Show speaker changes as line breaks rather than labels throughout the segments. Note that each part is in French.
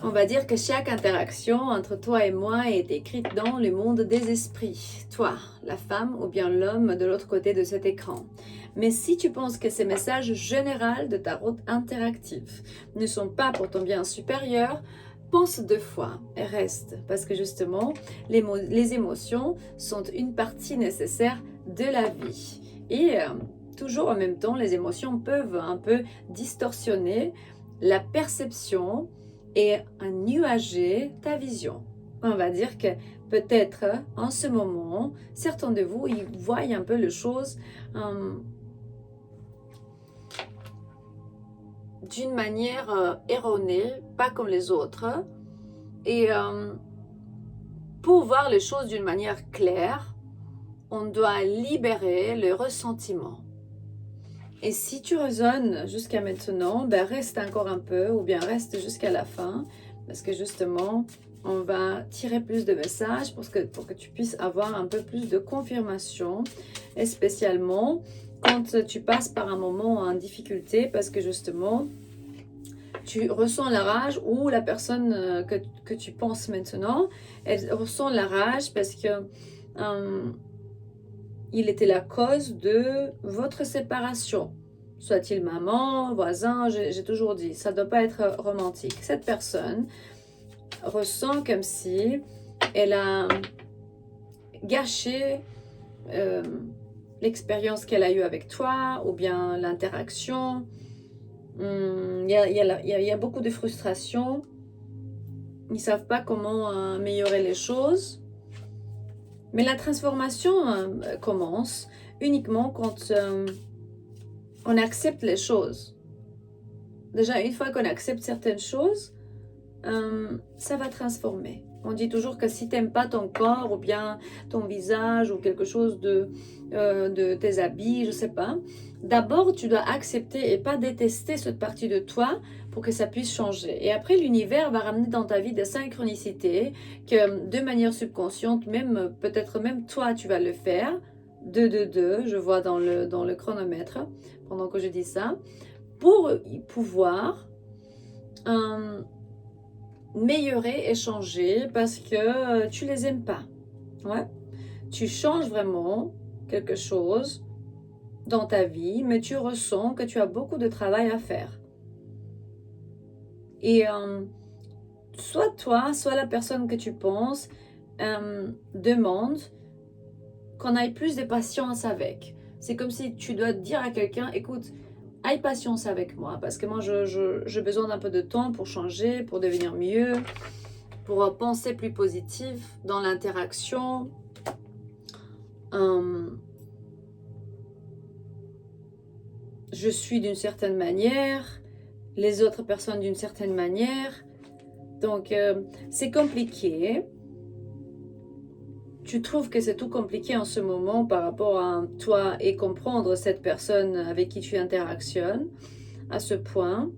On va dire que chaque interaction entre toi et moi est écrite dans le monde des esprits. Toi, la femme ou bien l'homme de l'autre côté de cet écran. Mais si tu penses que ces messages généraux de ta route interactive ne sont pas pour ton bien supérieur, pense 2 fois et reste. Parce que justement, les émotions sont une partie nécessaire de la vie. Et toujours en même temps, les émotions peuvent un peu distorsionner la perception et nuager ta vision. On va dire que peut-être en ce moment, certains de vous, ils voient un peu les choses d'une manière erronée, pas comme les autres. Et pour voir les choses d'une manière claire, on doit libérer le ressentiment. Et si tu raisonnes jusqu'à maintenant, ben reste encore un peu ou bien reste jusqu'à la fin parce que justement, on va tirer plus de messages pour que tu puisses avoir un peu plus de confirmation et spécialement quand tu passes par un moment en difficulté parce que justement, tu ressens la rage ou la personne que tu penses maintenant, elle ressent la rage parce que il était la cause de votre séparation. Soit-il maman, voisin, j'ai toujours dit, ça ne doit pas être romantique. Cette personne ressent comme si elle a gâché l'expérience qu'elle a eue avec toi ou bien l'interaction. Il y a beaucoup de frustration. Ils ne savent pas comment améliorer les choses. Mais la transformation commence uniquement quand on accepte les choses. Déjà, une fois qu'on accepte certaines choses, ça va transformer. On dit toujours que si tu n'aimes pas ton corps ou bien ton visage ou quelque chose de tes habits, je ne sais pas, d'abord tu dois accepter et pas détester cette partie de toi pour que ça puisse changer. Et après, l'univers va ramener dans ta vie des synchronicités que de manière subconsciente, même peut-être même toi, tu vas le faire. 2, je vois dans le chronomètre pendant que je dis ça, pour pouvoir améliorer et changer parce que tu les aimes pas. Ouais. Tu changes vraiment quelque chose dans ta vie, mais tu ressens que tu as beaucoup de travail à faire. Et soit toi, soit la personne que tu penses demande qu'on aille plus de patience avec. C'est comme si tu dois dire à quelqu'un, écoute, aie patience avec moi, parce que moi, j'ai besoin d'un peu de temps pour changer, pour devenir mieux, pour penser plus positif dans l'interaction. Je suis d'une certaine manière, les autres personnes d'une certaine manière. Donc, c'est compliqué. Tu trouves que c'est tout compliqué en ce moment par rapport à toi et comprendre cette personne avec qui tu interactionnes à ce point.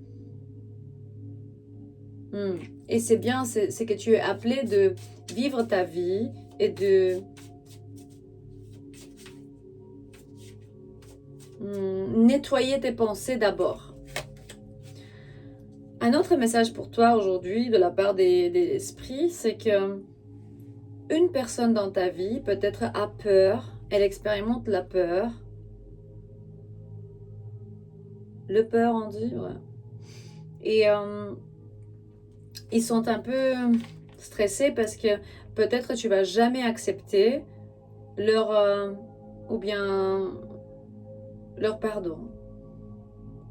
Et c'est bien, c'est que tu es appelé de vivre ta vie et de nettoyer tes pensées d'abord. Un autre message pour toi aujourd'hui de la part des esprits, c'est que une personne dans ta vie peut-être a peur, elle expérimente la peur. Le peur, on dit, ouais. Et ils sont un peu stressés parce que peut-être tu vas jamais accepter leur ou bien leur pardon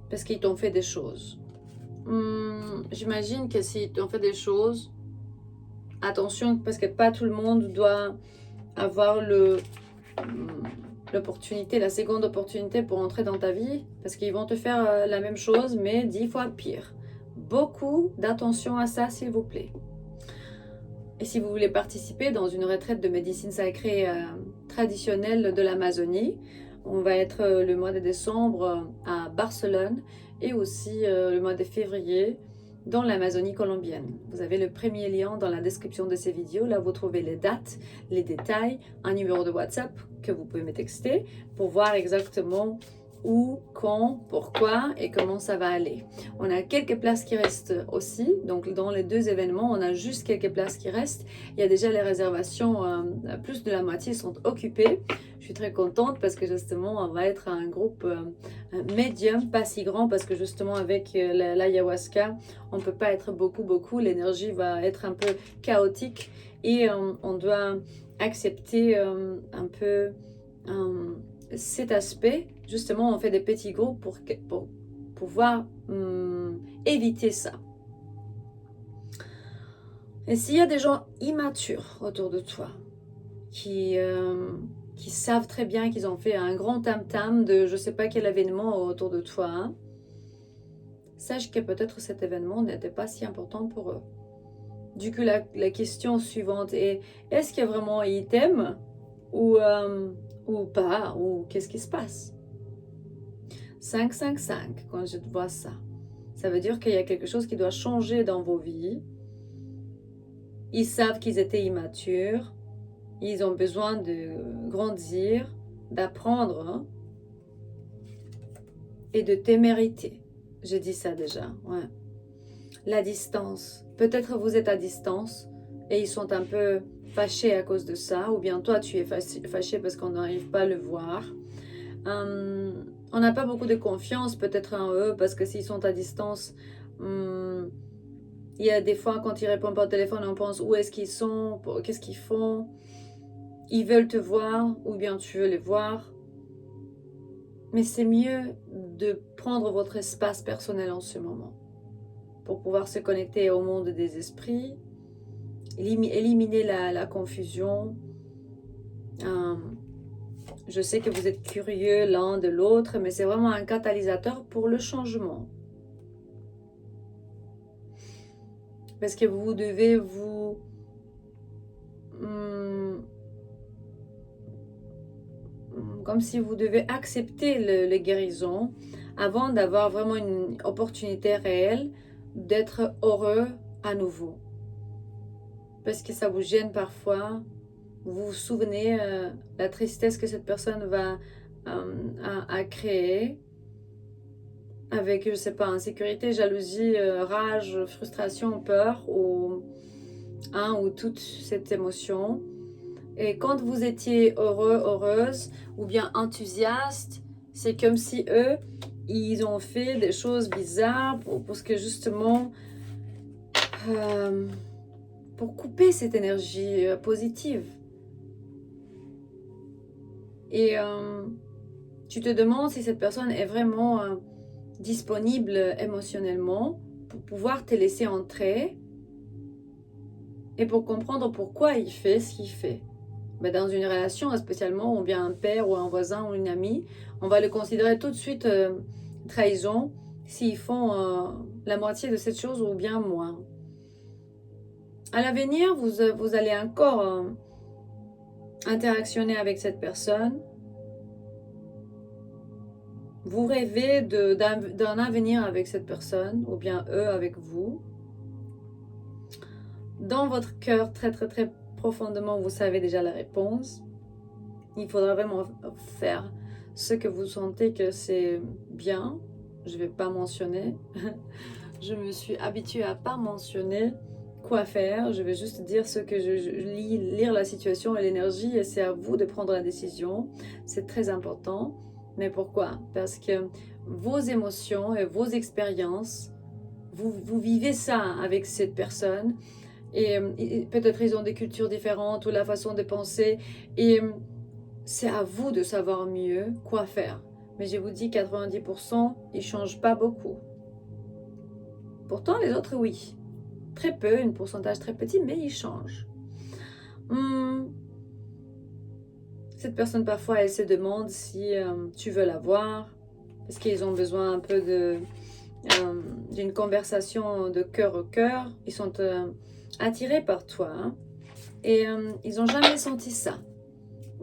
parce qu'ils t'ont fait des choses. J'imagine que s'ils t'ont fait des choses, attention parce que pas tout le monde doit avoir l'opportunité, la seconde opportunité pour entrer dans ta vie parce qu'ils vont te faire la même chose mais 10 fois pire. Beaucoup d'attention à ça s'il vous plaît. Et si vous voulez participer dans une retraite de médecine sacrée traditionnelle de l'Amazonie, on va être le mois de décembre à Barcelone et aussi le mois de février dans l'Amazonie colombienne. Vous avez le premier lien dans la description de ces vidéos. Là, vous trouvez les dates, les détails, un numéro de WhatsApp que vous pouvez me texter pour voir exactement où, quand, pourquoi et comment ça va aller. On a quelques places qui restent aussi, donc dans les 2 événements, on a juste quelques places qui restent. Il y a déjà les réservations, plus de la moitié sont occupées. Je suis très contente parce que justement, on va être un groupe médium, pas si grand, parce que justement avec l'ayahuasca, on ne peut pas être beaucoup, l'énergie va être un peu chaotique et on doit accepter un peu cet aspect. Justement, on fait des petits groupes pour pouvoir éviter ça. Et s'il y a des gens immatures autour de toi qui savent très bien qu'ils ont fait un grand tam-tam de je ne sais pas quel événement autour de toi, hein, sache que peut-être cet événement n'était pas si important pour eux. Du coup, la question suivante est, est-ce que vraiment ils t'aiment ou pas, ou qu'est-ce qui se passe? 5, quand je vois ça, ça veut dire qu'il y a quelque chose qui doit changer dans vos vies. Ils savent qu'ils étaient immatures, ils ont besoin de grandir, d'apprendre, hein, et de témérité. J'ai dit ça déjà, ouais. La distance, peut-être vous êtes à distance et ils sont un peu fâchés à cause de ça, ou bien toi tu es fâché parce qu'on n'arrive pas à le voir. On n'a pas beaucoup de confiance peut-être en eux parce que s'ils sont à distance, il y a des fois quand ils répondent pas au téléphone, on pense où est-ce qu'ils sont, qu'est-ce qu'ils font. Ils veulent te voir ou bien tu veux les voir. Mais c'est mieux de prendre votre espace personnel en ce moment pour pouvoir se connecter au monde des esprits, éliminer la confusion. Je sais que vous êtes curieux l'un de l'autre, mais c'est vraiment un catalyseur pour le changement. Parce que vous devez vous... comme si vous devez accepter les guérisons avant d'avoir vraiment une opportunité réelle d'être heureux à nouveau. Parce que ça vous gêne parfois. Vous vous souvenez la tristesse que cette personne va à créer avec, je sais pas, insécurité, jalousie, rage, frustration, peur ou toute cette émotion. Et quand vous étiez heureux, heureuse ou bien enthousiaste, c'est comme si eux, ils ont fait des choses bizarres parce que justement, pour couper cette énergie positive. Et tu te demandes si cette personne est vraiment disponible émotionnellement pour pouvoir te laisser entrer et pour comprendre pourquoi il fait ce qu'il fait. Mais dans une relation spécialement, ou bien un père ou un voisin ou une amie, on va le considérer tout de suite trahison s'ils font la moitié de cette chose ou bien moins. À l'avenir, vous allez encore interactionner avec cette personne. Vous rêvez d'un avenir avec cette personne, ou bien eux avec vous. Dans votre cœur, très profondément, vous savez déjà la réponse. Il faudra vraiment faire ce que vous sentez que c'est bien. Je ne vais pas mentionner. Je me suis habituée à pas mentionner quoi faire. Je vais juste dire ce que lire la situation et l'énergie, et c'est à vous de prendre la décision. C'est très important. Mais pourquoi? Parce que vos émotions et vos expériences, vous vivez ça avec cette personne. Et peut-être ils ont des cultures différentes ou la façon de penser. Et c'est à vous de savoir mieux quoi faire. Mais je vous dis, 90%, ils ne changent pas beaucoup. Pourtant, les autres, oui. Très peu, un pourcentage très petit, mais ils changent. Cette personne, parfois, elle se demande si tu veux la voir, parce qu'ils ont besoin un peu d'une conversation de cœur au cœur. Ils sont attirés par toi, hein, et ils n'ont jamais senti ça.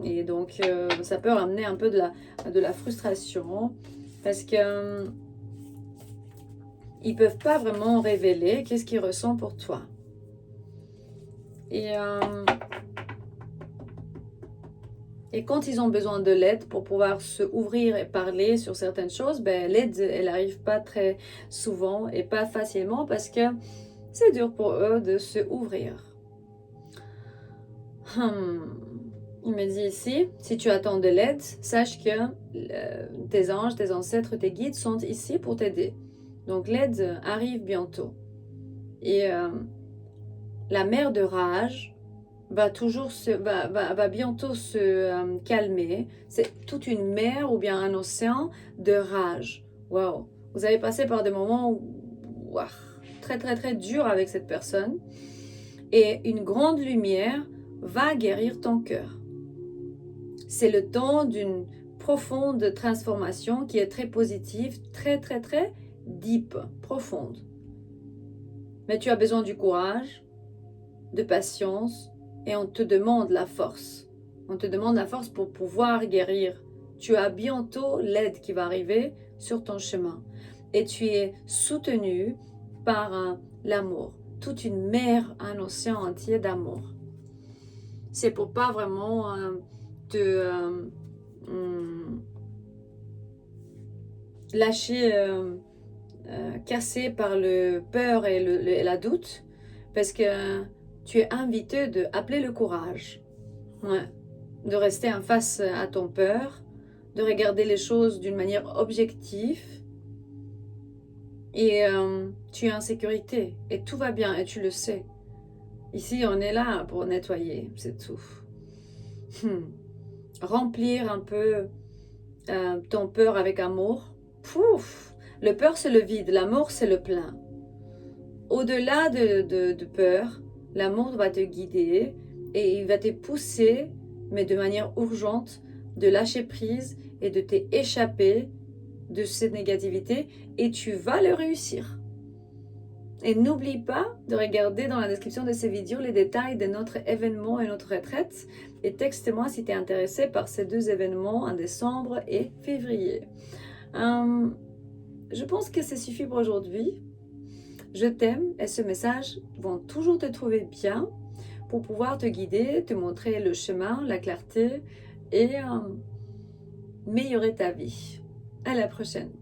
Et donc, ça peut ramener un peu de la frustration, parce que ils peuvent pas vraiment révéler qu'est-ce qu'ils ressentent pour toi. Et Et quand ils ont besoin de l'aide pour pouvoir se ouvrir et parler sur certaines choses, ben, l'aide, elle n'arrive pas très souvent et pas facilement parce que c'est dur pour eux de se ouvrir. Il me dit ici, si tu attends de l'aide, sache que tes anges, tes ancêtres, tes guides sont ici pour t'aider. Donc l'aide arrive bientôt. Et la mer de rage va bientôt se calmer. C'est toute une mer ou bien un océan de rage. Waouh! Vous avez passé par des moments très très très durs avec cette personne. Et une grande lumière va guérir ton cœur. C'est le temps d'une profonde transformation qui est très positive, très très très deep, profonde. Mais tu as besoin du courage, de patience, et on te demande la force. On te demande la force pour pouvoir guérir. Tu as bientôt l'aide qui va arriver sur ton chemin. Et tu es soutenu par l'amour. Toute une mer, un océan entier d'amour. C'est pour pas vraiment te lâcher, cassé par le peur et la doute, parce que tu es invité d'appeler le courage, de rester en face à ton peur, de regarder les choses d'une manière objective, et tu es en sécurité, et tout va bien, et tu le sais. Ici, on est là pour nettoyer, c'est tout. Remplir un peu ton peur avec amour. Pouf! Le peur, c'est le vide. L'amour, c'est le plein. Au-delà de peur, l'amour va te guider et il va te pousser, mais de manière urgente, de lâcher prise et de t'échapper de cette négativité et tu vas le réussir. Et n'oublie pas de regarder dans la description de ces vidéos les détails de notre événement et notre retraite. Et texte-moi si tu es intéressé par ces deux événements en décembre et février. Je pense que ça suffit pour aujourd'hui. Je t'aime et ce message va toujours te trouver bien pour pouvoir te guider, te montrer le chemin, la clarté et améliorer ta vie. À la prochaine.